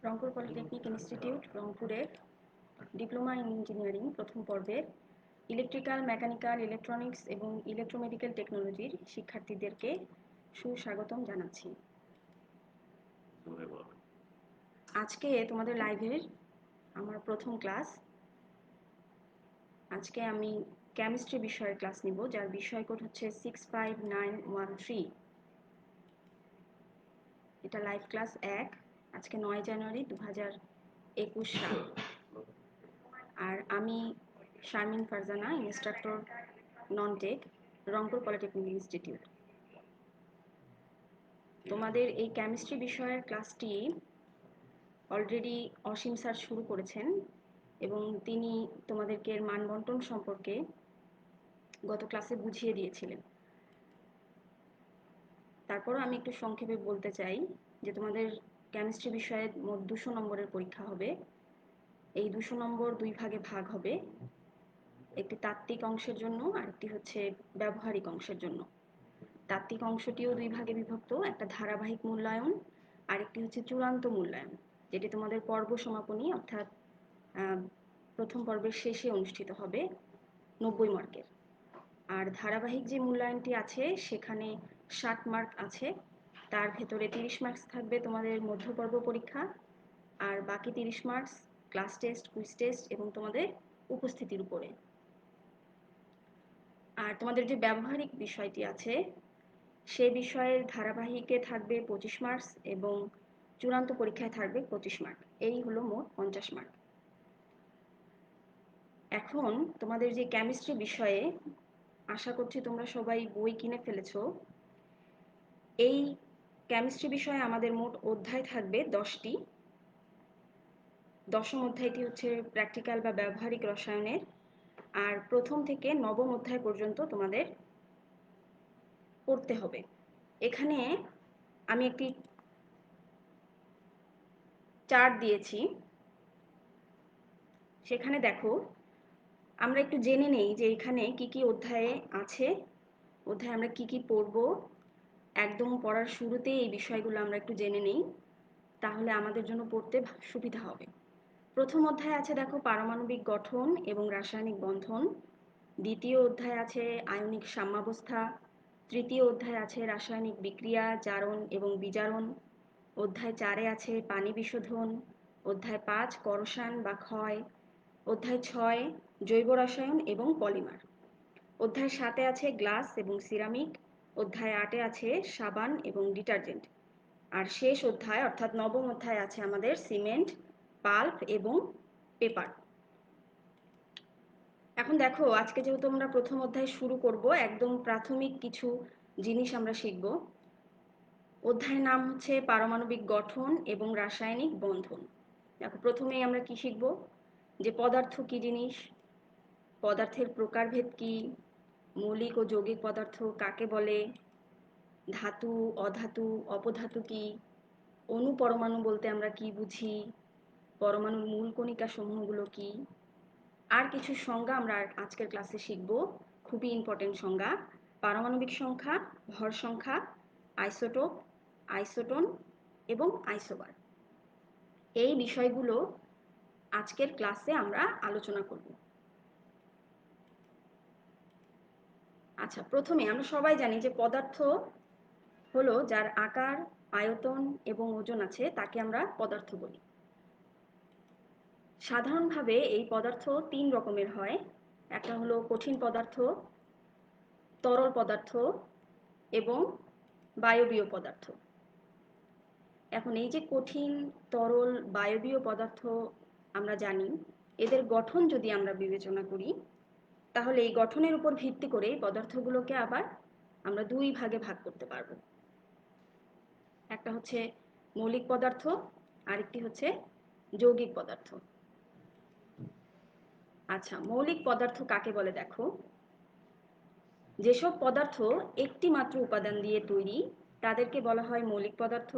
Rangpur polytechnic institute রংপুরের diploma in engineering প্রথম পর্বের ইলেকট্রিক্যাল, মেকানিক্যাল, ইলেকট্রনিক্স এবং ইলেকট্রোমেডিক্যাল টেকনোলজির শিক্ষার্থীদেরকে সুস্বাগতম জানাচ্ছি। আজকে তোমাদের লাইভের আমার প্রথম ক্লাস। আজকে আমি কেমিস্ট্রি বিষয়ের ক্লাস নিব, যার বিষয় কোড হচ্ছে 65913। এটা লাইভ ক্লাস 1, আজকে 9 জানুয়ারি 2021 সাল। আর আমি Sharmin Farzana, instructor non tech, Rangpur polytechnic institute. তোমাদের এই কেমিস্ট্রি বিষয়ের ক্লাসটি অলরেডি অসীম স্যার শুরু করেছেন এবং তিনি তোমাদেরকে এর মানবন্টন সম্পর্কে গত ক্লাসে বুঝিয়ে দিয়েছিলেন। তারপরও আমি একটু সংক্ষেপে বলতে চাই যে তোমাদের কেমিস্ট্রি বিষয়ে মোট 200 নম্বরের পরীক্ষা হবে। এই 200 নম্বর দুই ভাগে ভাগ হবে, একটি তাত্ত্বিক অংশের জন্য আর একটি হচ্ছে ব্যবহারিক অংশের জন্য। তাত্ত্বিক অংশটিও দুই ভাগে বিভক্ত, একটা ধারাবাহিক মূল্যায়ন আর একটি হচ্ছে চূড়ান্ত মূল্যায়ন, যেটি তোমাদের পর্ব সমাপনী অর্থাৎ প্রথম পর্বের শেষে অনুষ্ঠিত হবে 90 মার্কের। আর ধারাবাহিক যে মূল্যায়নটি আছে সেখানে 60 মার্ক আছে, তার ভেতরে 30 মার্কস থাকবে তোমাদের মধ্যপর্ব পরীক্ষা, আর বাকি 30 marks class test, quiz test এবং তোমাদের উপস্থিতির উপরে। আর তোমাদের যে ব্যবহারিক বিষয়টি আছে সে বিষয়ের ধারাবাহিকে থাকবে 25 মার্কস এবং চূড়ান্ত পরীক্ষায় থাকবে 25 মার্ক। এই হলো মোট 50 মার্ক। এখন তোমাদের যে কেমিস্ট্রি বিষয়ে আশা করছি তোমরা সবাই বই কিনে ফেলেছো। এই কেমিস্ট্রি বিষয়ে আমাদের মোট অধ্যায় থাকবে 10টি। দশম অধ্যায়টি হচ্ছে প্র্যাকটিক্যাল বা ব্যবহারিক রসায়নের, আর প্রথম থেকে নবম অধ্যায় পর্যন্ত তোমাদের পড়তে হবে। এখানে আমি একটি চার্ট দিয়েছি, সেখানে দেখো আমরা একটু জেনে নেই যে এখানে কি কি অধ্যায়ে আছে, অধ্যায়ে আমরা কি কি পড়ব। একদম পড়ার শুরুতেই এই বিষয়গুলো আমরা একটু জেনে নেই, তাহলে আমাদের জন্য পড়তে সুবিধা হবে। প্রথম অধ্যায় আছে দেখো পারমাণবিক গঠন এবং রাসায়নিক বন্ধন। দ্বিতীয় অধ্যায় আছে আয়নিক সাম্যাবস্থা। তৃতীয় অধ্যায় আছে রাসায়নিক বিক্রিয়া, জারণ এবং বিজারণ। অধ্যায় 4-এ আছে পানি বিশোধন। অধ্যায় 5 করসান বা ক্ষয়। অধ্যায় 6 জৈব রসায়ন এবং পলিমার। অধ্যায় 7-এ আছে গ্লাস এবং সিরামিক। অধ্যায় 8-এ আছে সাবান এবং ডিটারজেন্ট। আর শেষ অধ্যায় অর্থাৎ নবম অধ্যায় আছে আমাদের সিমেন্ট, পাল্প এবং পেপার। এখন দেখো আজকে যেহেতু আমরা প্রথম অধ্যায় শুরু করব, একদম প্রাথমিক কিছু জিনিস আমরা শিখব। অধ্যায়ের নাম হচ্ছে পারমাণবিক গঠন এবং রাসায়নিক বন্ধন। দেখো প্রথমেই আমরা কি শিখব, যে পদার্থ কি জিনিস, পদার্থের প্রকারভেদ কি, মৌলিক ও যৌগিক পদার্থ কাকে বলে, ধাতু, অধাতু, অপধাতু কি, অণু পরমাণু বলতে আমরা কি বুঝি, পরমাণুর মূল কণিকা সমূহগুলো কি, আর কিছু সংজ্ঞা আমরা আজকের ক্লাসে শিখব, খুবই ইম্পর্টেন্ট সংজ্ঞা। পারমাণবিক সংখ্যা, ভর সংখ্যা, আইসোটোপ, আইসোটোন এবং আইসোবার। এই বিষয়গুলো আজকের ক্লাসে আমরা আলোচনা করব। আচ্ছা, প্রথমে আমরা সবাই জানি যে পদার্থ হলো যার আকার, আয়তন এবং ওজন আছে তাকে আমরা পদার্থ বলি। সাধারণভাবে এই পদার্থ 3 রকমের হয়। একটা হলো কঠিন পদার্থ, তরল পদার্থ এবং বায়বীয় পদার্থ। এখন এই যে কঠিন, তরল, বায়বীয় পদার্থ আমরা জানি, এদের গঠন যদি আমরা বিবেচনা করি তাহলে এই গঠনের উপর ভিত্তি করে পদার্থগুলোকে আবার আমরা দুই ভাগে ভাগ করতে পারবো। একটা হচ্ছে মৌলিক পদার্থ, আরেকটি হচ্ছে যৌগিক পদার্থ। আচ্ছা, মৌলিক পদার্থ কাকে বলে দেখো, যেসব পদার্থ একটি মাত্র উপাদান দিয়ে তৈরি তাদেরকে বলা হয় মৌলিক পদার্থ।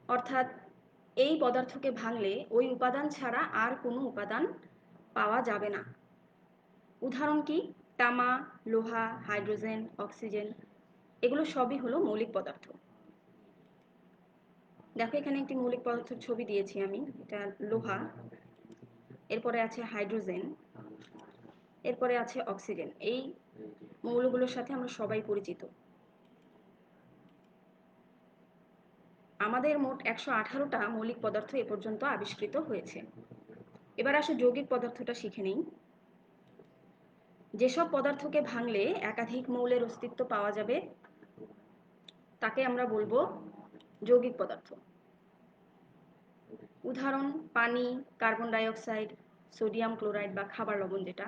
অর্থাৎ এই পদার্থকে ভাঙলে ওই উপাদান ছাড়া আর কোনো উপাদান পাওয়া যাবে না। উদাহরণ কি, তামা, লোহা, হাইড্রোজেন, অক্সিজেন, এগুলো সবই হলো মৌলিক পদার্থ। দেখো এখানে একটি মৌলিক পদার্থের ছবি দিয়েছি আমি, এটা লোহা। এরপরে আছে হাইড্রোজেন, এরপরে আছে অক্সিজেন। এই মৌলগুলোর সাথে আমরা সবাই পরিচিত। আমাদের মোট 118টা মৌলিক পদার্থ এ পর্যন্ত আবিষ্কৃত হয়েছে। এবার আসো যৌগিক পদার্থটা শিখে নিই। যেসব পদার্থকে ভাঙলে একাধিক মৌলের অস্তিত্ব পাওয়া যাবে তাকে আমরা বলবো যৌগিক পদার্থ। উদাহরণ পানি, carbon die oxide, sodium chloride বা খাবার লবণ যেটা।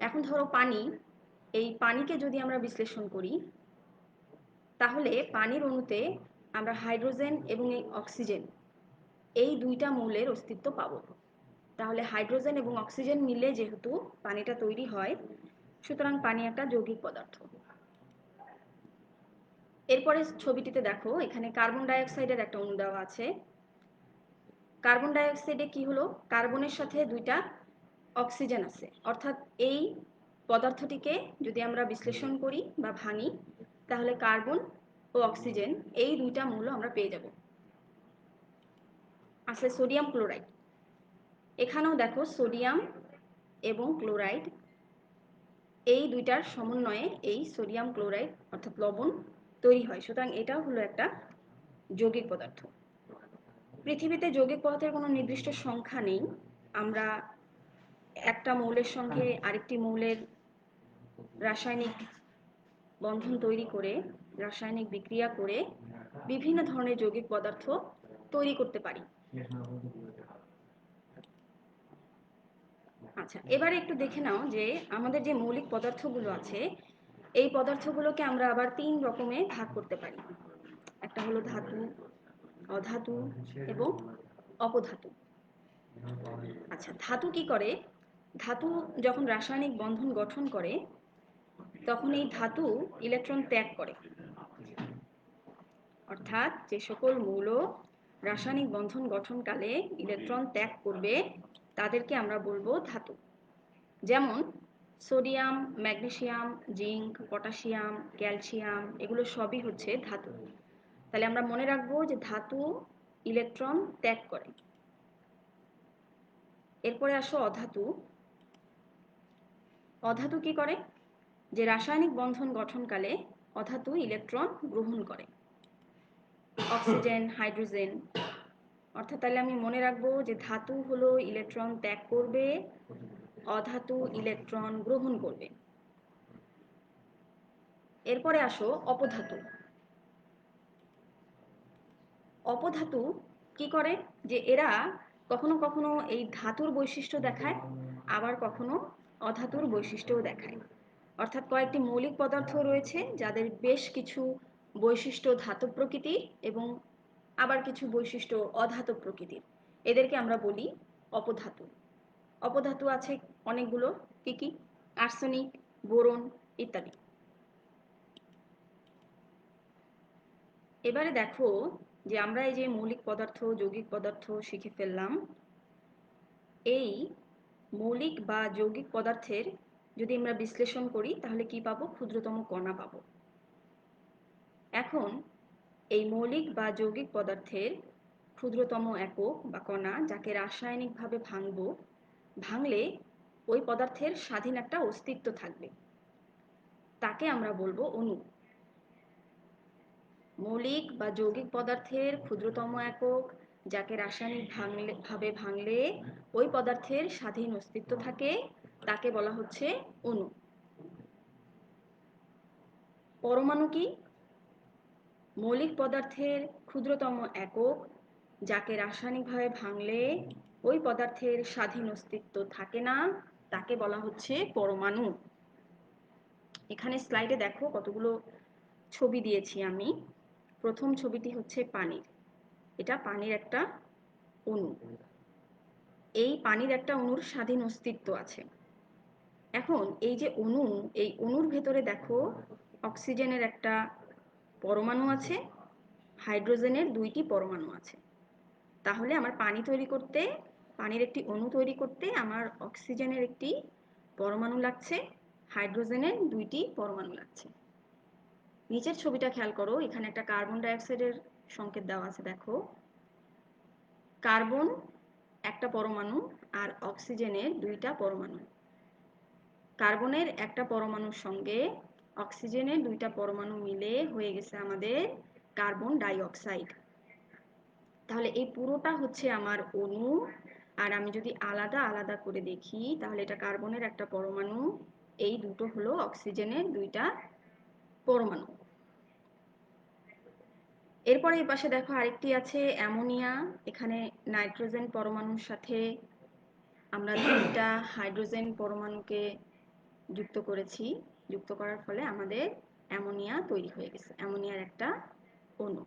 এখন ধরো পানি, এই পানিকে যদি আমরা বিশ্লেষণ করি তাহলে পানির অণুতে আমরা হাইড্রোজেন এবং এই অক্সিজেন এই দুইটা মৌলের অস্তিত্ব পাবো। তাহলে হাইড্রোজেন এবং অক্সিজেন মিলে যেহেতু পানিটা তৈরি হয়, সুতরাং পানি একটা যৌগিক পদার্থ। এরপরে ছবিটিতে দেখো এখানে কার্বন ডাই অক্সাইডের একটা অণু দেওয়া আছে। কার্বন ডাই অক্সাইডে কি হলো, কার্বনের সাথে দুইটা অক্সিজেন আছে, অর্থাৎ এই পদার্থটিকে যদি আমরা বিশ্লেষণ করি বা ভাঙি তাহলে কার্বন ও অক্সিজেন এই দুইটা মৌল আমরা পেয়ে যাব। আছে সোডিয়াম ক্লোরাইড। এখানেও দেখো সোডিয়াম এবং ক্লোরাইড এই দুইটার সমন্বয়ে এই সোডিয়াম ক্লোরাইড অর্থাৎ লবণ তৈরি হয়। সুতরাং এটাও হলো একটা যৌগিক পদার্থ। পৃথিবীতে যৌগিক পদার্থের কোনো নির্দিষ্ট সংখ্যা নেই। আমরা একটা মৌলের সঙ্গে আরেকটি মৌলের রাসায়নিক বন্ধন তৈরি করে, রাসায়নিক বিক্রিয়া করে বিভিন্ন ধরনের যৌগিক পদার্থ তৈরি করতে পারি। আচ্ছা, এবারে একটু দেখে নাও যে আমাদের যে মৌলিক পদার্থগুলো আছে এই পদার্থগুলোকে আমরা আবার 3 রকমে ভাগ করতে পারি। একটা হলো ধাতু, অধাতু এবং অপধাতু। আচ্ছা, ধাতু কি করে? ধাতু যখন রাসায়নিক বন্ধন গঠন করে তখন এই ধাতু ইলেকট্রন ত্যাগ করে। অর্থাৎ যে সকল মৌল রাসায়নিক বন্ধন গঠনকালে ইলেকট্রন ত্যাগ করবে তাদেরকে আমরা বলবো ধাতু। যেমন sodium, magnesium, zinc, potassium, calcium এগুলো সবই হচ্ছে ধাতু। তাহলে আমরা মনে রাখবো যে ধাতু ইলেকট্রন ত্যাগ করে। এরপরে আসো অধাতু। অধাতু কি করে? যে রাসায়নিক বন্ধন গঠনকালে অধাতু ইলেকট্রন গ্রহণ করে, অক্সিজেন, হাইড্রোজেন। অর্থাৎ তাহলে আমি মনে রাখবো যে ধাতু হলো ইলেকট্রন ত্যাগ করবে, অধাতু ইলেকট্রন গ্রহণ করবে। এরপরে আসো অপধাতু। অপধাতু কি করে? যে এরা কখনো কখনো এই ধাতুর বৈশিষ্ট্য দেখায়, আবার কখনো অধাতুর বৈশিষ্ট্যও দেখায়। অর্থাৎ কয়েকটি মৌলিক পদার্থ রয়েছে যাদের বেশ কিছু বৈশিষ্ট্য ধাতব প্রকৃতির এবং আবার কিছু বৈশিষ্ট্য অধাতব প্রকৃতির। এদেরকে আমরা বলি অপধাতু। অপধাতু আছে অনেকগুলো, কি কি? আর্সেনিক, বোরন ইত্যাদি। এবারে দেখো যে আমরা এই যে মৌলিক পদার্থ, যৌগিক পদার্থ শিখে ফেললাম। এই মৌলিক বা যৌগিক পদার্থের যদি আমরা বিশ্লেষণ করি তাহলে কি পাবো? ক্ষুদ্রতম কণা পাবো। এখন এই মৌলিক বা যৌগিক পদার্থের ক্ষুদ্রতম একক বা কণা যাকে রাসায়নিকভাবে ভাঙবো, ভাঙলে ওই পদার্থের স্বাধীন একটা অস্তিত্ব থাকবে, তাকে আমরা বলবো অণু। মৌলিক বা যৌগিক পদার্থের ক্ষুদ্রতম একক যাকে রাসায়নিকভাবে ভাঙলে ওই পদার্থের স্বাধীন অস্তিত্ব থাকে তাকে বলা হচ্ছে অণু। পরমাণু কি? মৌলিক পদার্থের ক্ষুদ্রতম একক যাকে রাসায়নিকভাবে ভাঙলে ওই পদার্থের স্বাধীন অস্তিত্ব থাকে না, তাকে বলা হচ্ছে পরমাণু। এখানে স্লাইডে দেখো কতগুলো ছবি দিয়েছি আমি। প্রথম ছবিটি হচ্ছে পানির। এটা পানির একটা অণু। এই পানির একটা অণুর স্বাধীন অস্তিত্ব আছে। এখন এই যে অণু, এই অণুর ভেতরে দেখো অক্সিজেনের একটা পরমাণু আছে, হাইড্রোজেনের 2টি পরমাণু আছে। তাহলে আমার পানি তৈরি করতে, পানির একটি অণু তৈরি করতে আমার অক্সিজেনের একটি পরমাণু লাগছে, হাইড্রোজেনের 2টি পরমাণু লাগছে। নিচের ছবিটা খেয়াল করো, এখানে একটা কার্বন ডাইঅক্সাইডের সংকেত দেওয়া আছে, দেখো কার্বন একটা পরমাণু আর অক্সিজেনের দুইটা পরমাণু। কার্বনের একটা পরমাণুর সঙ্গে অক্সিজেনের দুইটা পরমাণু মিলে হয়ে গেছে আমাদের কার্বন ডাই অক্সাইড। তাহলে এই পুরোটা হচ্ছে আমার অণু। আর আমি যদি আলাদা আলাদা করে দেখি তাহলে এটা কার্বনের একটা পরমাণু, এই দুটো হলো অক্সিজেনের দুইটা পরমাণু। এরপরে এই পাশে দেখো আরেকটি আছে অ্যামোনিয়া। এখানে নাইট্রোজেন পরমাণুর সাথে আমরা দুইটা হাইড্রোজেন পরমাণুকে যুক্ত করেছি। যুক্ত করার ফলে আমাদের অ্যামোনিয়া তৈরি হয়ে গেছে, অ্যামোনিয়ার একটা অণু।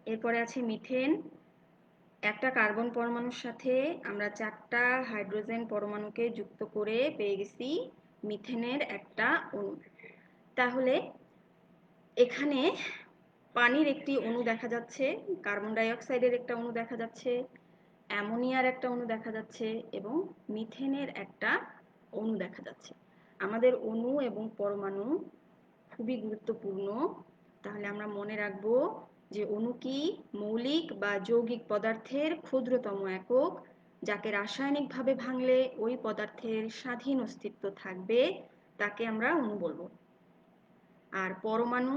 এরপরে আছে মিথেন। একটা কার্বন পরমাণুর সাথে আমরা চারটা হাইড্রোজেন পরমাণুকে যুক্ত করে পেয়ে গেছি মিথেনের একটা অণু। তাহলে এখানে পানির একটি অণু দেখা যাচ্ছে, কার্বন ডাই অক্সাইডের একটা অণু দেখা যাচ্ছে, অ্যামোনিয়ার একটা অণু দেখা যাচ্ছে এবং মিথেনের একটা অণু দেখা যাচ্ছে। আমাদের অণু এবং পরমাণু খুবই গুরুত্বপূর্ণ। তাহলে আমরা মনে রাখবো যে অণু কি? মৌলিক বা যৌগিক পদার্থের ক্ষুদ্রতম একক, যাকে রাসায়নিকভাবে ভাঙলে ওই পদার্থের স্বাধীন অস্তিত্ব থাকবে, তাকে আমরা অণু বলবো। আর পরমাণু,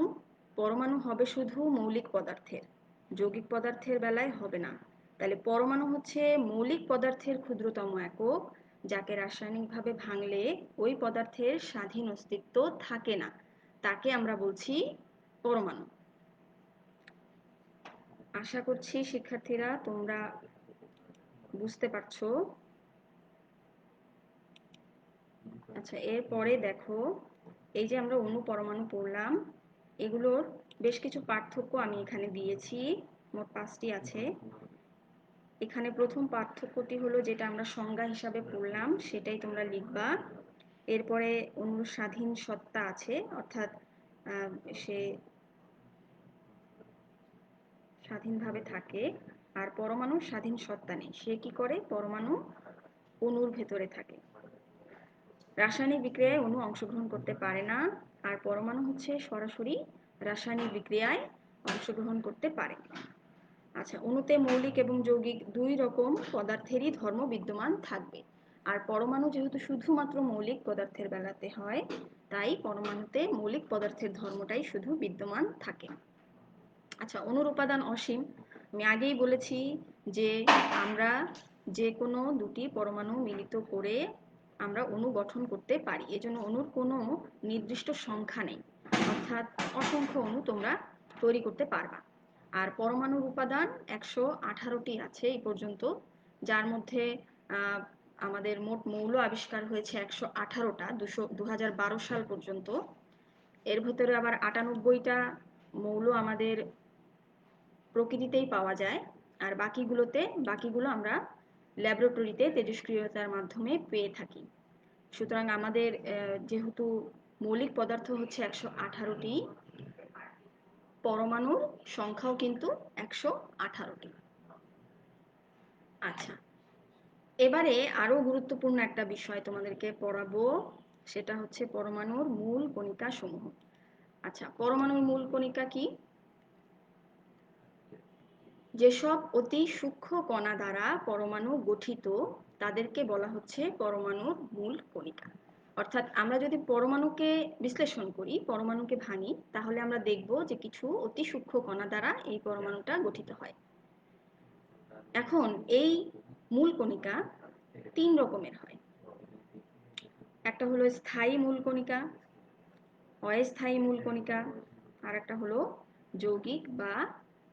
পরমাণু হবে শুধু মৌলিক পদার্থের, যৌগিক পদার্থের বেলায় হবে না। তাহলে পরমাণু হচ্ছে মৌলিক পদার্থের ক্ষুদ্রতম একক, যাকে রাসায়নিকভাবে ভাঙলে ওই পদার্থের স্বাধীন অস্তিত্ব থাকে না, তাকে আমরা বলছি পরমাণু। আশা করছি শিক্ষার্থীরা তোমরা বুঝতে পারছো। আচ্ছা, এরপরে দেখো এই যে আমরা অণু পরমাণু পড়লাম, এগুলোর বেশ কিছু পার্থক্য আমি এখানে দিয়েছি, মোট 5টি আছে। এখানে প্রথম পার্থক্যটি হলো যেটা আমরা সংজ্ঞা হিসাবে পড়লাম সেটাই তোমরা লিখবা। এরপরে অণুর স্বাধীন সত্তা আছে, অর্থাৎ সে স্বাধীনভাবে থাকে। আর পরমাণুর স্বাধীন সত্তা নেই, সে কি করে? পরমাণু অণুর ভেতরে থাকে, রাসায়নিক বিক্রিয়ায় অণু অংশগ্রহণ করতে পারে না। আর পরমাণু হচ্ছে সরাসরি রাসায়নিক বিক্রিয়ায় অংশগ্রহণ করতে পারে। আচ্ছা, অণুতে মৌলিক এবং যৌগিক দুই রকম পদার্থেরই ধর্ম বিদ্যমান থাকবে। আর পরমাণু যেহেতু শুধুমাত্র মৌলিক পদার্থের বেলাতে হয়, তাই পরমাণুতে মৌলিক পদার্থের ধর্মটাই শুধু বিদ্যমান থাকে। আচ্ছা, অণুর উপাদান অসীম। আমি আগেই বলেছি যে আমরা যে কোনো দুটি পরমাণু মিলিত করে আমরা অণু গঠন করতে পারি, এজন্য অণুর কোনো নির্দিষ্ট সংখ্যা নেই, অর্থাৎ অসংখ্য অণু তোমরা তৈরি করতে পারবা। আর পরমাণুর উপাদান 118টি আছে এই পর্যন্ত, যার মধ্যে আমাদের মোট মৌল আবিষ্কার হয়েছে 118টা 2012 সাল পর্যন্ত। এর ভেতরে আবার 98টা মৌল আমাদের প্রকৃতিতেই পাওয়া যায়, আর বাকিগুলো আমরা ল্যাবরেটরিতে তেজস্ক্রিয়তার মাধ্যমে পেয়ে থাকি। সুতরাং আমাদের যেহেতু মৌলিক পদার্থ হচ্ছে 118টি, পরমাণুর সংখ্যাও কিন্তু 118টি। আচ্ছা, এবারে আরো গুরুত্বপূর্ণ একটা বিষয় তোমাদেরকে পড়াবো, সেটা হচ্ছে পরমাণুর মূল কণিকা সমূহ। আচ্ছা, পরমাণুর মূল কণিকা কি? যেসব অতি সূক্ষ্ম কণা দ্বারা পরমাণু গঠিত তাদেরকে বলা হচ্ছে পরমাণুর মূল কণিকা। অর্থাৎ আমরা যদি পরমাণুকে বিশ্লেষণ করি, পরমাণুকে ভাঙি, তাহলে আমরা দেখব যে কিছু অতি সূক্ষ্ম কণা দ্বারা এই পরমাণুটা গঠিত হয়। এখন এই মূল কণিকা 3 রকমের হয়। একটা হলো স্থায়ী মূল কণিকা, অস্থায়ী মূল কণিকা, আর একটা হলো যৌগিক বা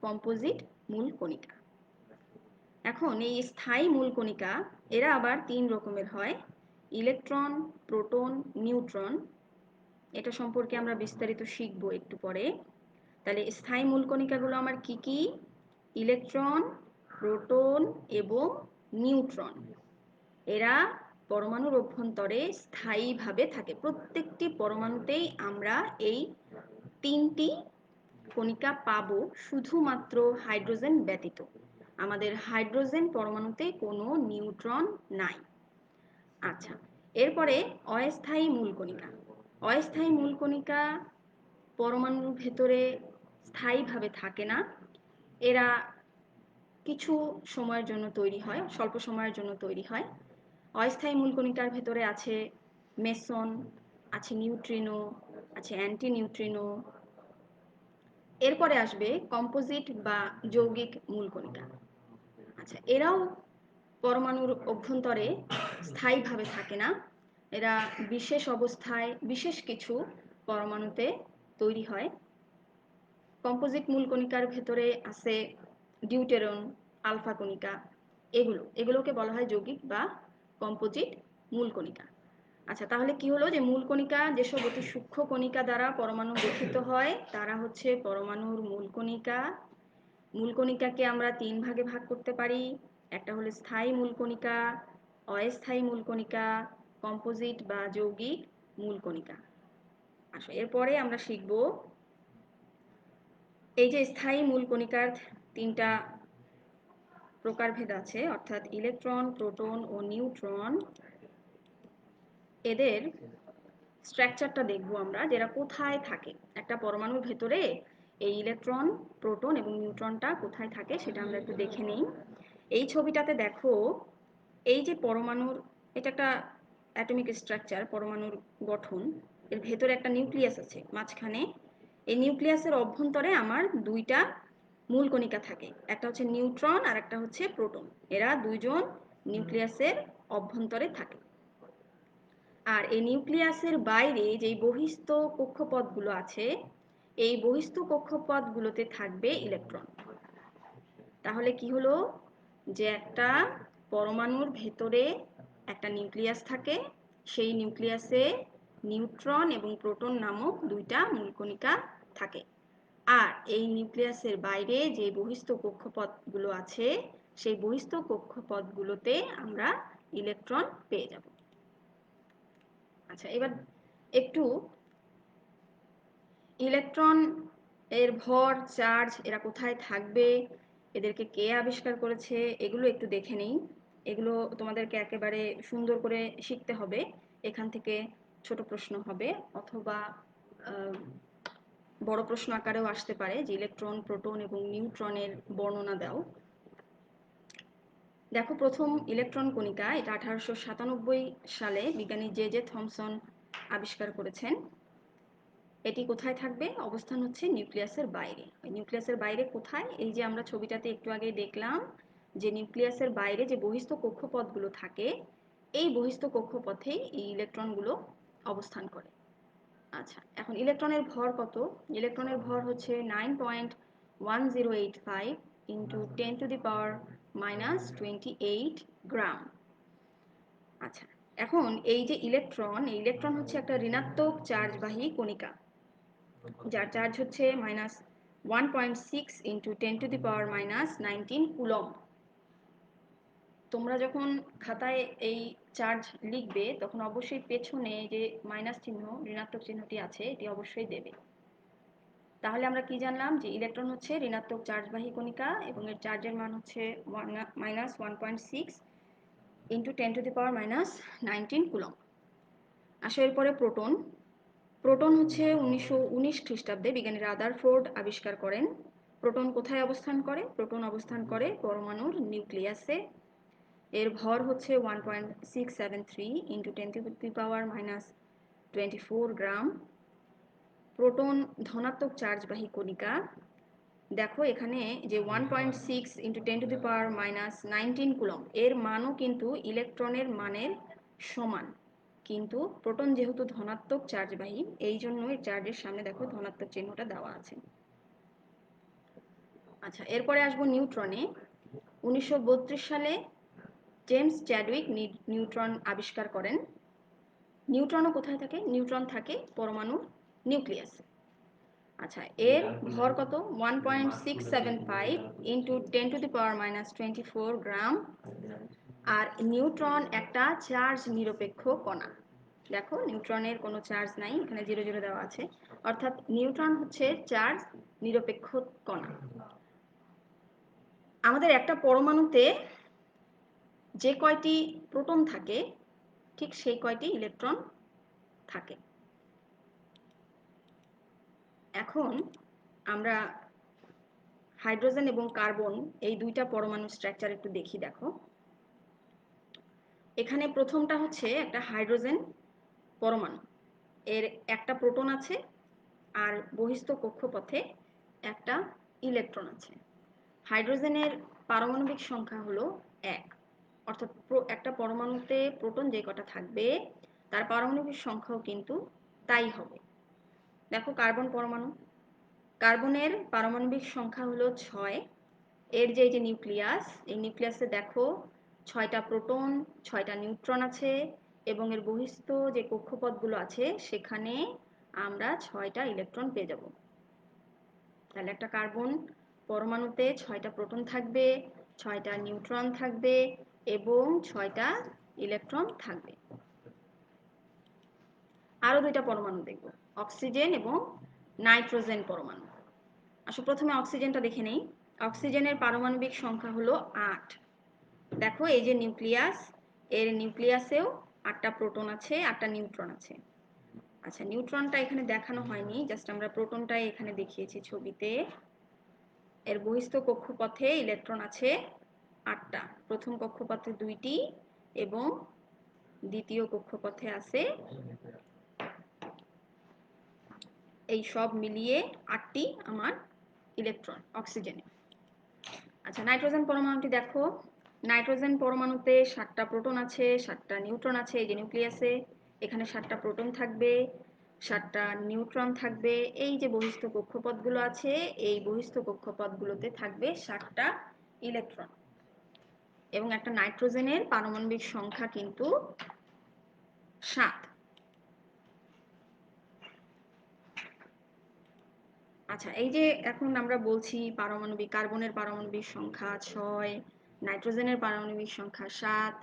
কম্পোজিট মূল কণিকা। এখন এই স্থায়ী মূল কণিকা এরা আবার 3 রকমের হয়, ইলেকট্রন, প্রোটন, নিউট্রন। এটা সম্পর্কে আমরা বিস্তারিত শিখবো একটু পরে। তাহলে স্থায়ী মূল কণিকাগুলো আমার কি কি? ইলেকট্রন, প্রোটন এবং নিউট্রন। এরা পরমাণুর অভ্যন্তরে স্থায়ীভাবে থাকে। প্রত্যেকটি পরমাণুতেই আমরা এই 3টি কণিকা পাবো, শুধুমাত্র হাইড্রোজেন ব্যতীত। আমাদের হাইড্রোজেন পরমাণুতে কোনো নিউট্রন নাই। আচ্ছা, এরপরে অস্থায়ী মূল কণিকা। অস্থায়ী মূল কণিকা পরমাণুর ভেতরে স্থায়ীভাবে থাকে না, এরা কিছু সময়ের জন্য তৈরি হয়, স্বল্প সময়ের জন্য তৈরি হয়। অস্থায়ী মূলকণিকার ভেতরে আছে মেসন, আছে নিউট্রিনো, আছে অ্যান্টি নিউট্রিনো। এরপরে আসবে কম্পোজিট বা যৌগিক মূলকণিকা। আচ্ছা, এরাও পরমাণুর অভ্যন্তরে স্থায়ীভাবে থাকে না, এরা বিশেষ অবস্থায় বিশেষ কিছু পরমাণুতে তৈরি হয়। কম্পোজিট মূলকণিকার ভেতরে আছে ডিউটেরন, আলফা কণিকা, এগুলোকে বলা হয় যৌগিক বা কম্পোজিট মূলকণিকা। আচ্ছা, তাহলে কি হলো যে মূলকণিকা যেসব অতি সূক্ষ্ম কণিকা দ্বারা পরমাণু গঠিত হয় তারা হচ্ছে পরমাণুর মূলকণিকা। মূলকণিকাকে আমরা 3 ভাগে ভাগ করতে পারি, একটা হলো স্থায়ী মূলকণিকা, অস্থায়ী মূলকণিকা, কম্পোজিট বা যৌগিক মূলকণিকা। আচ্ছা, এরপরে আমরা শিখব এই যে স্থায়ী মূলকণিকার 3টা প্রকারভেদ আছে, অর্থাৎ ইলেকট্রন, প্রোটন ও নিউট্রন। এদের স্ট্রাকচারটা দেখবো আমরা, যেটা কোথায় থাকে একটা পরমাণুর ভেতরে। এই ইলেকট্রন, প্রোটন এবং নিউট্রনটা কোথায় থাকে সেটা আমরা একটু দেখে নিই। এই ছবিটাতে দেখো, এই যে পরমাণুর, এটা একটা অ্যাটমিক স্ট্রাকচার, পরমাণুর গঠন। এর ভেতরে একটা নিউক্লিয়াস আছে মাঝখানে। এই নিউক্লিয়াসের অভ্যন্তরে আমার 2টা মূলকণিকা থাকে, একটা হচ্ছে নিউট্রন আর একটা হচ্ছে প্রোটন। এরা দুইজন নিউক্লিয়াসের অভ্যন্তরে থাকে। আর এই নিউক্লিয়াসের বাইরে যে বহিস্থ কক্ষপথগুলো আছে, এই বহিস্থ কক্ষপথগুলোতে থাকবে ইলেকট্রন। তাহলে কি হলো যে একটা পরমাণুর ভেতরে একটা নিউক্লিয়াস থাকে, সেই নিউক্লিয়াসে নিউট্রন এবং প্রোটন নামক 2টা মূলকণিকা থাকে। আর এই নিউক্লিয়াসের বাইরে যে বহিস্থ কক্ষপথগুলো আছে, সেই বহিস্থ কক্ষপথগুলোতে আমরা ইলেকট্রন পেয়ে যাব। আচ্ছা, এবার একটু ইলেকট্রন এর ভর, চার্জ, এরা কোথায় থাকবে, এদেরকে কে আবিষ্কার করেছে, এগুলো একটু দেখে নেই। এগুলো তোমাদেরকে একেবারে সুন্দর করে শিখতে হবে। এখান থেকে ছোট প্রশ্ন হবে অথবা বড় প্রশ্ন আকারেও আসতে পারে যে ইলেকট্রন, প্রোটন এবং নিউট্রনের বর্ণনা দাও। দেখো, প্রথম ইলেকট্রন কণিকা, এটা 1897 সালে বিজ্ঞানী জে থমসন আবিষ্কার করেছেন। এটি কোথায় থাকবে? অবস্থান হচ্ছে নিউক্লিয়াসের বাইরে। নিউক্লিয়াসের বাইরে কোথায়? এই যে আমরা ছবিটাতে একটু আগে দেখলাম যে নিউক্লিয়াসের বাইরে যে বহিস্থ কক্ষপথগুলো থাকে, এই বহিস্থ কক্ষপথেই এই ইলেকট্রনগুলো অবস্থান করে। আচ্ছা, এখন ইলেকট্রনের ভর কত? ইলেকট্রনের ভর হচ্ছে 9.1085 ইন্টু 10⁻⁻28 গ্রাম। আচ্ছা, এখন এই যে ইলেকট্রন, এই ইলেকট্রন হচ্ছে একটা ঋণাত্মক চার্জবাহী কণিকা, যার চার্জ হচ্ছে -1.6 ইন্টু 10⁻⁻19 কুলম্ব। তোমরা যখন খাতায় এই চার্জ লিখবে তখন অবশ্যই পেছনে যে মাইনাস চিহ্ন, ঋণাত্মক চিহ্নটি আছে, এটি অবশ্যই দেবে। তাহলে আমরা কি জানলাম যে ইলেকট্রন হচ্ছে ঋণাত্মক চার্জবাহী কণিকা এবং এর চার্জের মান হচ্ছে -1.6 ইন্টু 10⁻⁻19 কুলম্ব। আসো এরপরে প্রোটন। প্রোটন হচ্ছে 1919 খ্রিস্টাব্দে বিজ্ঞানী রাদারফোর্ড আবিষ্কার করেন। প্রোটন কোথায় অবস্থান করে? প্রোটন অবস্থান করে পরমাণুর নিউক্লিয়াসে। এর ভর হচ্ছে 1.673 ইন্টু 10⁻⁻24 গ্রাম। প্রোটন ধনাত্মক চার্জবাহী কণিকা। দেখো এখানে যে 1.6 ইন্টু 10⁻⁻19 কুলম্ব, এর মানও কিন্তু ইলেকট্রনের মানের সমান, কিন্তু প্রোটন যেহেতু ধনাত্মক চার্জবাহী, এই জন্য এর চার্জের সামনে দেখো ধনাত্মক চিহ্নটা দেওয়া আছে। আচ্ছা, এরপরে আসবো নিউট্রনে। 1932 সালে জেমস চ্যাডউইক নিউট্রন আবিষ্কার করেন। নিউট্রনও কোথায় থাকে? নিউট্রন থাকে পরমাণুর নিউক্লিয়াসে। আচ্ছা, এর ভর কত? 1.675 ইন্টু 10⁻⁻24 গ্রাম। আর নিউট্রন একটা চার্জ নিরপেক্ষ কণা। দেখো, নিউট্রনের কোনো চার্জ নাই, এখানে 0 0 দেওয়া আছে, অর্থাৎ নিউট্রন হচ্ছে চার্জ নিরপেক্ষ কণা। আমাদের একটা পরমাণুতে যে কয়টি প্রোটন থাকে, ঠিক সেই কয়টি ইলেকট্রন থাকে। এখন আমরা হাইড্রোজেন এবং কার্বন এই দুইটা পরমাণু স্ট্রাকচার একটু দেখি। দেখো, এখানে প্রথমটা হচ্ছে একটা হাইড্রোজেন পরমাণু, এর একটা প্রোটন আছে আর বহিস্থ কক্ষপথে একটা ইলেকট্রন আছে। হাইড্রোজেনের পারমাণবিক সংখ্যা হলো 1, অর্থাৎ একটা পরমাণুতে প্রোটন যে কটা থাকবে তার পারমাণবিক সংখ্যাও কিন্তু তাই হবে। দেখো কার্বন পরমাণু, কার্বনের পারমাণবিক সংখ্যা হলো 6। এর যে নিউক্লিয়াস, এই নিউক্লিয়াসে দেখো 6টা প্রোটন 6টা নিউট্রন আছে এবং এর বহিস্থ যে কক্ষপথগুলো আছে সেখানে আমরা 6টা ইলেকট্রন পেয়ে যাব। তাহলে একটা কার্বন পরমাণুতে 6টা প্রোটন থাকবে, 6টা নিউট্রন থাকবে এবং 6টা ইলেকট্রন থাকবে। আরো দুইটা পরমাণু দেখব, অক্সিজেন এবং নাইট্রোজেন পরমাণু। আসলে প্রথমে অক্সিজেনটা দেখে নেই। অক্সিজেনের পারমাণবিক সংখ্যা হলো 8। দেখো এই যে নিউক্লিয়াস, এর নিউক্লিয়াসেও 8টা প্রোটন আছে 8টা নিউট্রন আছে। আচ্ছা, নিউট্রনটা এখানে দেখানো হয়নি, জাস্ট আমরা প্রোটনটাই এখানে দেখিয়েছি ছবিতে। এর বহিস্থ কক্ষপথে ইলেকট্রন আছে 8টা, প্রথম কক্ষপথে 2টি এবং দ্বিতীয় কক্ষপথে আছে, এই সব মিলিয়ে 8টি আমার ইলেকট্রন অক্সিজেনে। আচ্ছা, নাইট্রোজেন পরমাণুটি দেখো, নাইট্রোজেন পরমাণুতে 7টা প্রোটন আছে 7টা নিউট্রন আছে। এই যে নিউক্লিয়াসে এখানে 7টা প্রোটন থাকবে 7টা নিউট্রন থাকবে। এই যে বহিস্থ কক্ষপথগুলো আছে এই বহিস্থ কক্ষপথগুলোতে থাকবে 7টা ইলেকট্রন এবং একটা নাইট্রোজেনের পারমাণবিক সংখ্যা কিন্তু 7। আচ্ছা, এই যে এখন আমরা বলছি পারমাণবিক, কার্বনের পারমাণবিক সংখ্যা 6, নাইট্রোজেনের পারমাণবিক সংখ্যা 7,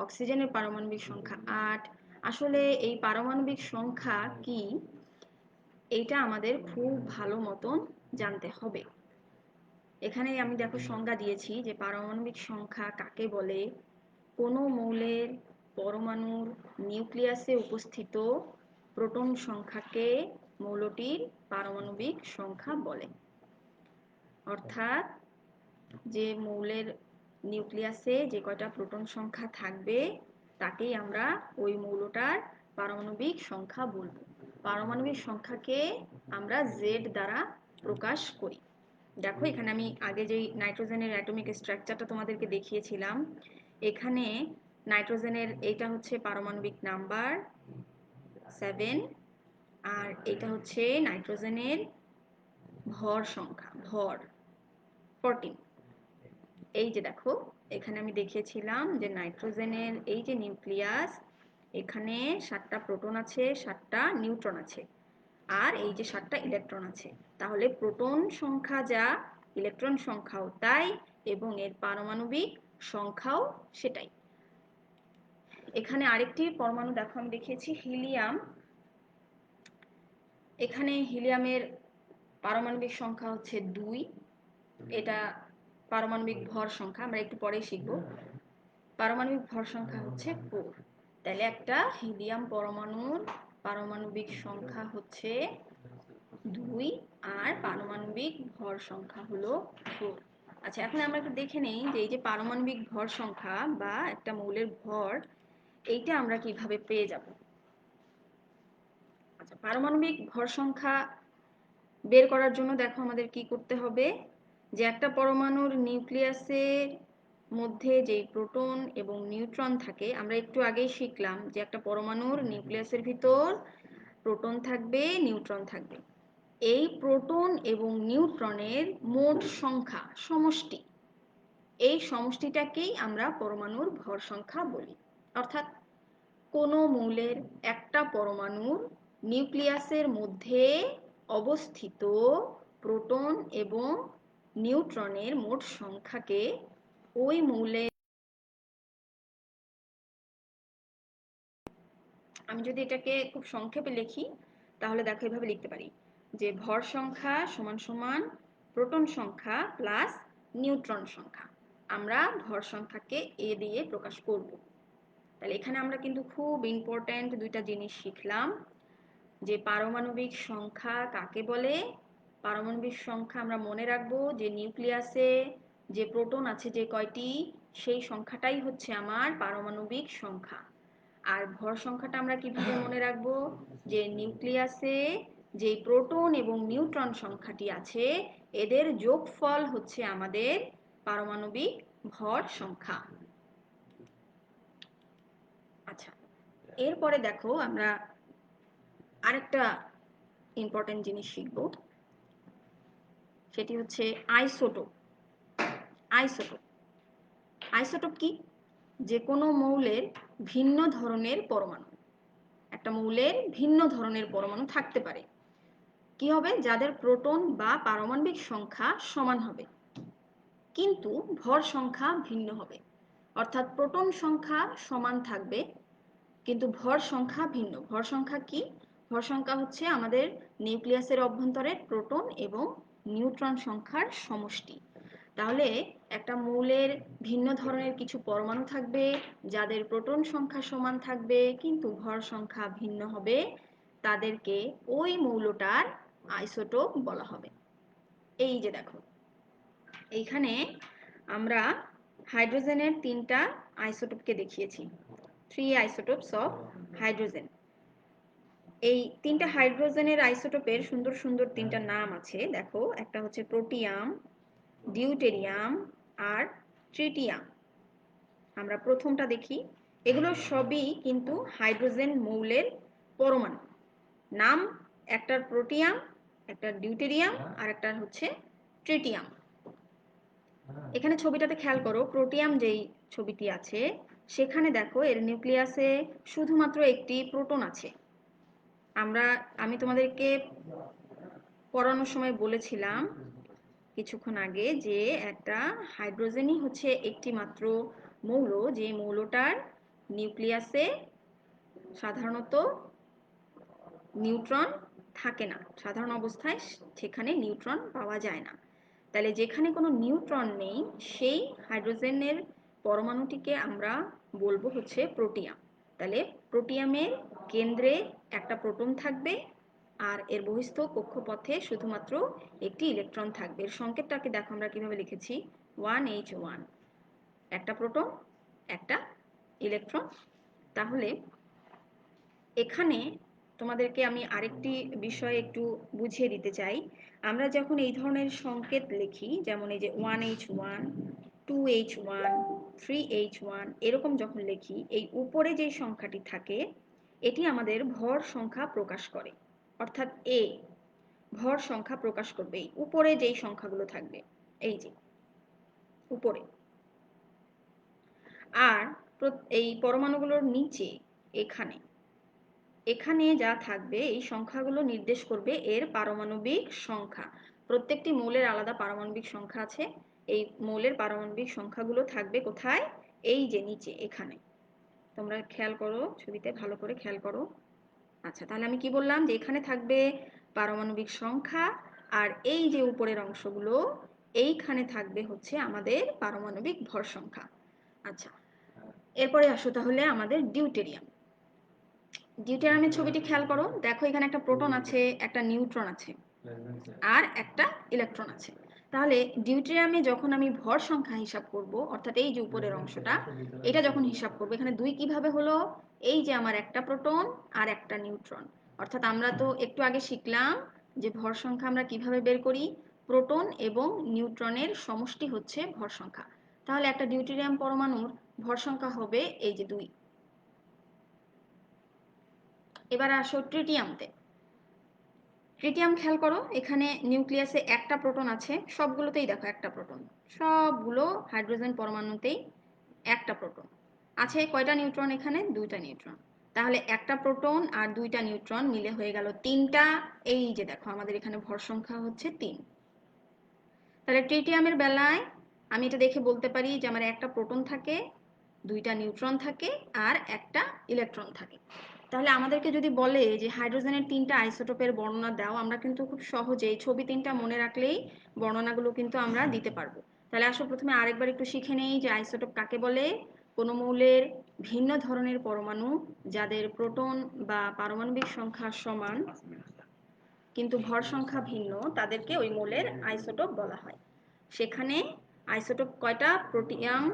অক্সিজেনের পারমাণবিক সংখ্যা 8। আসলে এই পারমাণবিক সংখ্যা কি এইটা আমাদের খুব ভালো মতন জানতে হবে। এখানে আমি দেখো সংজ্ঞা দিয়েছি যে পারমাণবিক সংখ্যা কাকে বলে। কোনো মৌলের পরমাণুর নিউক্লিয়াসে উপস্থিত প্রোটন সংখ্যাকে মৌলটির পারমাণবিক সংখ্যা বলে। অর্থাৎ যে মৌলের নিউক্লিয়াসে যে কয়টা প্রোটন সংখ্যা থাকবে তাকেই আমরা ওই মৌলটার পারমাণবিক সংখ্যা বলবো। পারমাণবিক সংখ্যাকে আমরা জেড দ্বারা প্রকাশ করি। দেখো এখানে আমি আগে যেই নাইট্রোজেনের অ্যাটমিক স্ট্রাকচারটা তোমাদেরকে দেখিয়েছিলাম, এখানে নাইট্রোজেনের এইটা হচ্ছে পারমাণবিক নাম্বার 7 আর এটা হচ্ছে নাইট্রোজেনের ভর সংখ্যা, ভর 14। এই যে দেখো এখানে আমি দেখিয়েছিলাম যে নাইট্রোজেনের এই যে নিউক্লিয়াস, এখানে 7টা প্রোটন আছে 7টা নিউট্রন আছে আর এই যে 7টা ইলেকট্রন আছে। তাহলে প্রোটন সংখ্যা যা ইলেকট্রন সংখ্যাও তাই এবং এর পারমাণবিক সংখ্যাও সেটাই। এখানে আরেকটি পরমাণু দেখো আমি দেখিয়েছি হিলিয়াম। এখানে হিলিয়ামের পারমাণবিক সংখ্যা হচ্ছে 2, এটা পারমাণবিক ভর সংখ্যা আমরা একটু পরে শিখব। পারমাণবিক ভর সংখ্যা হচ্ছে 4। তাহলে একটা হিলিয়াম পরমাণুর পারমাণবিক সংখ্যা হচ্ছে 2 আর পারমাণবিক ভর সংখ্যা হলো 4। আচ্ছা, এখন আমরা একটু দেখে নেই যে এই যে পারমাণবিক ভর সংখ্যা বা একটা মৌলের ভর এইটা আমরা কিভাবে পেয়ে যাব। আচ্ছা, পারমাণবিক ভর সংখ্যা বের করার জন্য দেখো আমাদের কি করতে হবে, যে একটা পরমাণুর নিউক্লিয়াসের মধ্যে যেই প্রোটন এবং নিউট্রন থাকে, আমরা একটু আগেই শিখলাম যে একটা পরমাণুর নিউক্লিয়াসের ভিতর প্রোটন থাকবে নিউট্রন থাকবে। এই প্রোটন এবং নিউট্রনের মোট সংখ্যা সমষ্টি, এই সমষ্টিটাকেই আমরা পরমাণুর ভর সংখ্যা বলি। অর্থাৎ কোনো মৌলের একটা পরমাণুর নিউক্লিয়াসের মধ্যে অবস্থিত প্রোটন এবং নিউট্রনের মোট সংখ্যাকে ওই মৌলের, আমি যদি এটাকে খুব সংক্ষেপে লিখি তাহলে দেখো এভাবে লিখতে পারি যে ভর সংখ্যা সমান সমান প্রোটন সংখ্যা প্লাস নিউট্রন সংখ্যা। আমরা ভর সংখ্যাকে এ দিয়ে প্রকাশ করব। তাহলে এখানে আমরা কিন্তু খুব ইম্পর্ট্যান্ট দুইটা জিনিস শিখলাম। যে পারমাণবিক সংখ্যা কাকে বলে। পারমাণবিক সংখ্যা আমরা মনে রাখবো যে নিউক্লিয়াসে যে প্রোটন আছে যে কয়টি, সেই সংখ্যাটাই হচ্ছে আমার পারমাণবিক সংখ্যা। আর ভর সংখ্যাটা আমরা কিভাবে মনে রাখবো, যে নিউক্লিয়াসে যে প্রোটন এবং নিউট্রন সংখ্যাটি আছে এদের যোগফল হচ্ছে আমাদের পারমাণবিক ভর সংখ্যা। আচ্ছা, এরপরে দেখো আমরা আরেকটা ইম্পর্টেন্ট জিনিস শিখব, সেটি হচ্ছে আইসোটোপ। আইসোটোপ আইসোটোপ কি? যে কোনো মৌলের ভিন্ন ধরনের পরমাণু, একটা মৌলের ভিন্ন ধরনের পরমাণু থাকতে পারে, কি হবে, যাদের প্রোটন বা পারমাণবিক সংখ্যা সমান হবে কিন্তু ভর সংখ্যা ভিন্ন হবে। অর্থাৎ প্রোটন সংখ্যা সমান থাকবে কিন্তু ভর সংখ্যা ভিন্ন। ভর সংখ্যা কি? ভর সংখ্যা হচ্ছে আমাদের নিউক্লিয়াসের অভ্যন্তরের প্রোটন এবং নিউট্রন সংখ্যার সমষ্টি। তাহলে একটা মৌলের ভিন্ন ধরনের কিছু পরমাণু থাকবে যাদের প্রোটন সংখ্যা সমান থাকবে কিন্তু ভর সংখ্যা ভিন্ন হবে, তাদেরকে ওই মৌলটার আইসোটোপ বলা হবে। এই যে দেখো, এইখানে আমরা হাইড্রোজেনের 3টা আইসোটোপকে দেখিয়েছি, 3 আইসোটোপস অফ হাইড্রোজেন। এই 3টা হাইড্রোজেনের আইসোটোপের সুন্দর সুন্দর 3টা নাম আছে, দেখো, একটা হচ্ছে প্রোটিয়াম, ডিউটেরিয়াম আর ট্রিটিয়াম। আমরা প্রথমটা দেখি, এগুলো সবই কিন্তু হাইড্রোজেন মৌলের পরমাণু। নাম একটার প্রোটিয়াম, একটা ডিউটেরিয়াম আর একটা হচ্ছে ট্রিটিয়াম। এখানে ছবিটাতে খেয়াল করো, প্রোটিয়াম যেই ছবিটি আছে সেখানে দেখো এর নিউক্লিয়াসে শুধুমাত্র একটি প্রোটন আছে। আমি তোমাদেরকে পড়ানোর সময় বলেছিলাম কিছুক্ষণ আগে যে একটা হাইড্রোজেনই হচ্ছে একটি মাত্র মৌল যে মৌলটার নিউক্লিয়াসে সাধারণত নিউট্রন থাকে না, সাধারণ অবস্থায় সেখানে নিউট্রন পাওয়া যায় না। তাহলে যেখানে কোনো নিউট্রন নেই সেই হাইড্রোজেনের পরমাণুটিকে আমরা বলবো হচ্ছে প্রোটিয়াম। তাহলে প্রোটিয়ামের কেন্দ্রে একটা প্রোটন থাকবে আর এর বহিস্থ কক্ষপথে শুধুমাত্র একটি ইলেকট্রন থাকবে। এর সংকেতটাকে দেখো আমরা কিভাবে লিখেছি, 1H1, একটা প্রোটন একটা ইলেকট্রন। তাহলে এখানে তোমাদেরকে আমি আরেকটি বিষয় একটু বুঝিয়ে দিতে চাই। আমরা যখন এই ধরনের সংকেত লিখি, যেমন এই যে 1H1, 2H1, 3H1 এরকম যখন লিখি, এই উপরে যে সংখ্যাটি থাকে এটি আমাদের ভর সংখ্যা প্রকাশ করে। অর্থাৎ এ ভর সংখ্যা প্রকাশ করবে এই উপরে যেই সংখ্যাগুলো থাকবে, এই যে উপরে। আর এই পরমাণুগুলোর নিচে এখানে এখানে যা থাকবে এই সংখ্যাগুলো নির্দেশ করবে এর পারমাণবিক সংখ্যা। প্রত্যেকটি মৌলের আলাদা পারমাণবিক সংখ্যা আছে, এই মৌলের পারমাণবিক সংখ্যাগুলো থাকবে কোথায়, এই যে নিচে এখানে। তোমরা খেয়াল করো, ছবিতে ভালো করে খেয়াল করো। আচ্ছা, তাহলে আমি কি বললাম, যে এখানে থাকবে পারমাণবিক সংখ্যা আর এই যে উপরের অংশগুলো এইখানে থাকবে হচ্ছে আমাদের পারমাণবিক ভর সংখ্যা। আচ্ছা, এরপরে আসো তাহলে আমাদের ডিউটেরিয়াম। ডিউটেরিয়ামের ছবিটি খেয়াল করো, দেখো এখানে একটা প্রোটন আছে, একটা নিউট্রন আছে আর একটা ইলেকট্রন আছে। তাহলে ডিউটেরিয়ামে যখন আমি ভর সংখ্যা হিসাব করব, অর্থাৎ এই যে উপরের অংশটা, এটা যখন হিসাব করব, এখানে দুই কিভাবে হলো, এই যে আমার একটা প্রোটন আর একটা নিউট্রন। অর্থাৎ আমরা তো একটু আগে শিখলাম যে ভর সংখ্যা আমরা কিভাবে বের করি, প্রোটন এবং নিউট্রনের সমষ্টি হচ্ছে ভর সংখ্যা। তাহলে একটা ডিউটেরিয়াম পরমাণুর ভর সংখ্যা হবে এই যে 2। এবার আসো ট্রিটিয়ামতে। ট্রিটিয়াম খেয়াল করো, এখানে নিউক্লিয়াসে একটা প্রোটন আছে, সবগুলোতেই দেখো একটা প্রোটন, সবগুলো হাইড্রোজেন পরমাণুতেই একটা প্রোটন আছে। কয়টা নিউট্রন? এখানে 2টা নিউট্রন। তাহলে একটা প্রোটন আর 2টা নিউট্রন মিলে হয়ে গেল 3টা। এই যে দেখো আমাদের এখানে ভর সংখ্যা হচ্ছে 3। তাহলে ট্রিটিয়ামের বেলায় আমি এটা দেখে বলতে পারি যে আমার একটা প্রোটন থাকে, 2টা নিউট্রন থাকে আর একটা ইলেকট্রন থাকে। তাহলে আমাদেরকে যদি বলে যে হাইড্রোজেনের 3টা আইসোটোপের বর্ণনা দাও, আমরা কিন্তু খুব সহজেই ছবি 3টা মনে রাখলেই বর্ণনাগুলো কিন্তু আমরা দিতে পারবো। তাহলে আসো প্রথমে আরেকবার একটু শিখে নেই যে আইসোটোপ কাকে বলে। কোনো মৌলের ভিন্ন ধরনের পরমাণু যাদের প্রোটন বা পারমাণবিক সংখ্যা সমান কিন্তু ভর সংখ্যা ভিন্ন তাদেরকে ওই মৌলের আইসোটোপ বলা হয়। সেখানে আইসোটোপ কয়টা? প্রোটিয়াম,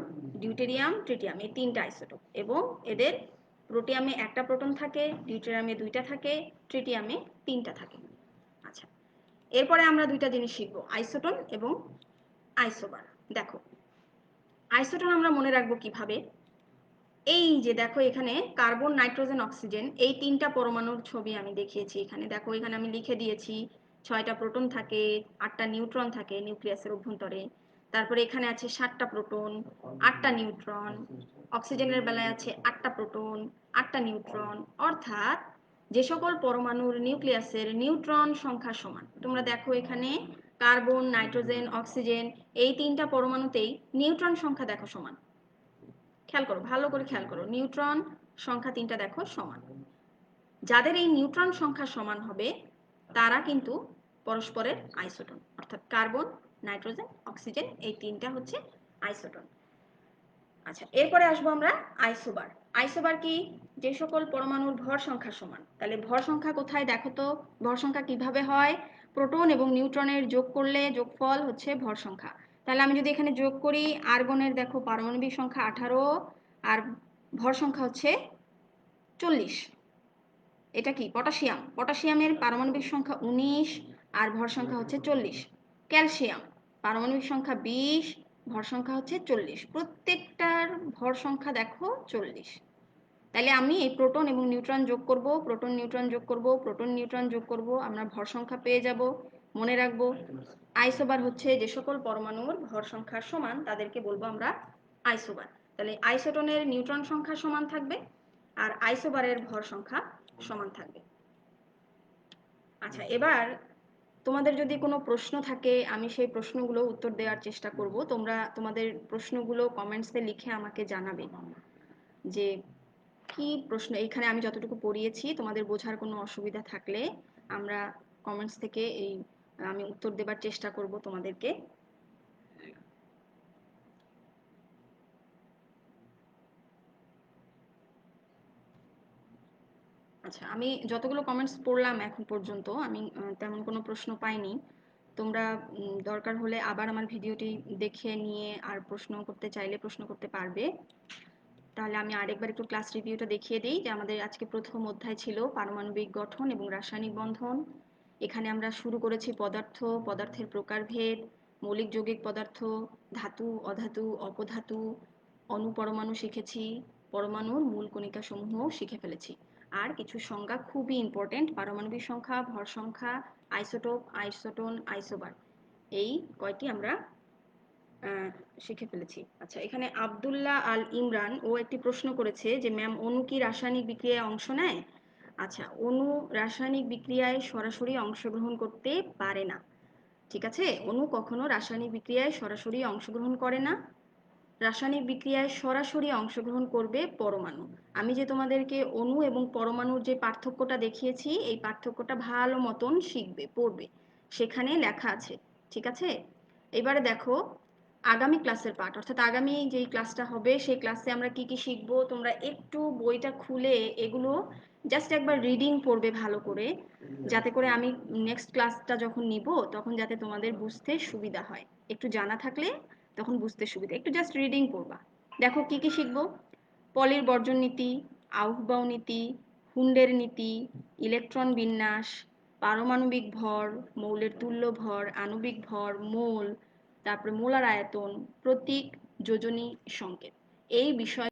ডিউটেরিয়াম, ট্রিটিয়াম, এই 3টা আইসোটোপ। এবং এদের প্রোটিয়ামে 1টা প্রোটন থাকে, ডিউটেরিয়ামে 2টা থাকে, ট্রিটিয়ামে 3টা থাকে। আচ্ছা, এরপরে আমরা 2টা জিনিস শিখবো, আইসোটোন এবং আইসোবার। দেখো, আইসোটোন আমরা মনে রাখবো কিভাবে? এই যে দেখো, এখানে কার্বন, নাইট্রোজেন, অক্সিজেন, এই 3টা পরমাণুর ছবি আমি দেখিয়েছি এখানে। দেখো, এখানে আমি লিখে দিয়েছি 6টা প্রোটন থাকে, 8টা নিউট্রন থাকে নিউক্লিয়াসের অভ্যন্তরে। তারপরে এখানে আছে 7টা প্রোটন, 8টা নিউট্রন। অক্সিজেনের বেলায় আছে 8টা প্রোটন, 8টা নিউট্রন। অর্থাৎ যে সকল পরমাণুর নিউক্লিয়াসের নিউট্রন সংখ্যা সমান। তোমরা দেখো এখানে কার্বন, নাইট্রোজেন, অক্সিজেন, এই 3টা পরমাণুতেই নিউট্রন সংখ্যা দেখো সমান। খেয়াল করো, ভালো করে খেয়াল করো, নিউট্রন সংখ্যা 3টা দেখো সমান। যাদের এই নিউট্রন সংখ্যা সমান হবে তারা কিন্তু পরস্পরের আইসোটোন, অর্থাৎ কার্বন, নাইট্রোজেন, অক্সিজেন, এই 3টা হচ্ছে আইসোটোন। আচ্ছা, এরপরে আসবো আমরা আইসোবার। আইসোবার কি? যে সকল পরমাণুর ভর সংখ্যা সমান। তাহলে ভর সংখ্যা কোথায় দেখো তো? ভর সংখ্যা কিভাবে হয়? প্রোটন এবং নিউট্রনের যোগ করলে যোগফল হচ্ছে ভর সংখ্যা। তাহলে আমি যদি এখানে যোগ করি, আর্গনের দেখো পারমাণবিক সংখ্যা 18 আর ভর সংখ্যা হচ্ছে 40। এটা কি? পটাশিয়াম। পটাশিয়ামের পারমাণবিক সংখ্যা 19 আর ভর সংখ্যা হচ্ছে 40। ক্যালসিয়াম পারমাণবিক সংখ্যা 20, ভর সংখ্যা হচ্ছে 40। প্রত্যেকটার ভর সংখ্যা দেখো 40। তাহলে আমি এই প্রোটন এবং নিউট্রন যোগ করব, প্রোটন নিউট্রন যোগ করব, প্রোটন নিউট্রন যোগ করব, আমরা ভর সংখ্যা পেয়ে যাব। মনে রাখবো, আইসোবার হচ্ছে যে সকল পরমাণুর ভর সংখ্যা সমান তাদেরকে বলবো আমরা আইসোবার। তাহলে আইসোটনের নিউট্রন সংখ্যা সমান থাকবে আর আইসোবারের ভর সংখ্যা সমান থাকবে। আচ্ছা, এবার তোমাদের যদি কোনো প্রশ্ন থাকে আমি সেই প্রশ্নগুলো উত্তর দেওয়ার চেষ্টা করব। তোমরা তোমাদের প্রশ্নগুলো কমেন্টসে লিখে আমাকে জানাবে যে কি প্রশ্ন। এখানে আমি যতটুকু পড়িয়েছি তোমাদের বোঝার কোনো অসুবিধা থাকলে আমরা কমেন্টস থেকে আমি উত্তর দেবার চেষ্টা করব তোমাদেরকে। আচ্ছা, আমি যতগুলো কমেন্টস পড়লাম এখন পর্যন্ত আমি তেমন কোনো প্রশ্ন পাইনি। তোমরা দরকার হলে আবার আমার ভিডিওটি দেখে নিয়ে আর প্রশ্ন করতে চাইলে প্রশ্ন করতে পারবে। তাহলে আমি আরেকবার একটু ক্লাস রিভিউটা দেখিয়ে দিই যে আমাদের আজকে প্রথম অধ্যায় ছিল পারমাণবিক গঠন এবং রাসায়নিক বন্ধন। এখানে আমরা শুরু করেছি পদার্থ, পদার্থের প্রকারভেদ, মৌলিক যৌগিক পদার্থ, ধাতু, অধাতু, অপধাতু, অণু-পরমাণু শিখেছি, পরমাণুর মূল কণিকা সমূহ শিখে ফেলেছি। আর কিছু সংজ্ঞা খুবই ইম্পর্টেন্ট, পারমাণবিক সংখ্যা, ভর সংখ্যা, আইসোটোপ, আইসোটোন, আইসোবার, এই কয়টি আমরা শিখে ফেলেছি। আচ্ছা, এখানে আব্দুল্লাহ আল ইমরান ও একটি প্রশ্ন করেছে যে ম্যাম, অণু কি রাসায়নিক বিক্রিয়ায় অংশ নেয়? আচ্ছা, অণু রাসায়নিক বিক্রিয়ায় সরাসরি অংশগ্রহণ করতে পারে না। ঠিক আছে, অণু কখনো রাসায়নিক বিক্রিয়ায় সরাসরি অংশগ্রহণ করে না। রাসায়নিক বিক্রিয়ায় সরাসরি অংশগ্রহণ করবে পরমাণু। আমি যে তোমাদেরকে অণু এবং পরমাণুর যে পার্থক্যটা দেখিয়েছি এই পার্থক্যটা ভালো মতন শিখবে, পড়বে, সেখানে লেখা আছে। ঠিক আছে, এবারে দেখো আগামী ক্লাসের পাঠ, অর্থাৎ আগামী যেই ক্লাসটা হবে সেই ক্লাসে আমরা কি কি শিখবো তোমরা একটু বইটা খুলে এগুলো জাস্ট একবার রিডিং পড়বে ভালো করে, যাতে করে আমি নেক্সট ক্লাসটা যখন নিব তখন যাতে তোমাদের বুঝতে সুবিধা হয়। একটু জানা থাকলে তখন বুঝতে সুবিধা। একটু জাস্ট রিডিং পড়বা। দেখো কি কি শিখবো: পলির বর্জন নীতি, আউফবাউ নীতি, হুন্ডের নীতি, ইলেকট্রন বিন্যাস, পারমাণবিক ভর, মৌলের তুল্য ভর, আণবিক ভর, মোল, তারপরে মোলার আয়তন, প্রতীক, যোজনী, সংকেত, এই বিষয়।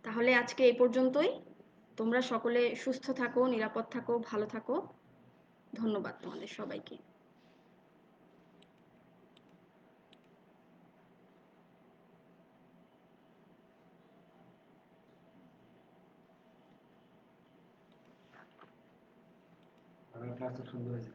তাহলে আজকে এই পর্যন্তই। তোমরা সকলে সুস্থ থাকো, নিরাপদ থাকো, ভালো থাকো। ধন্যবাদ তোমাদের সবাইকে। ক্লাস সুন্দর হয়েছে।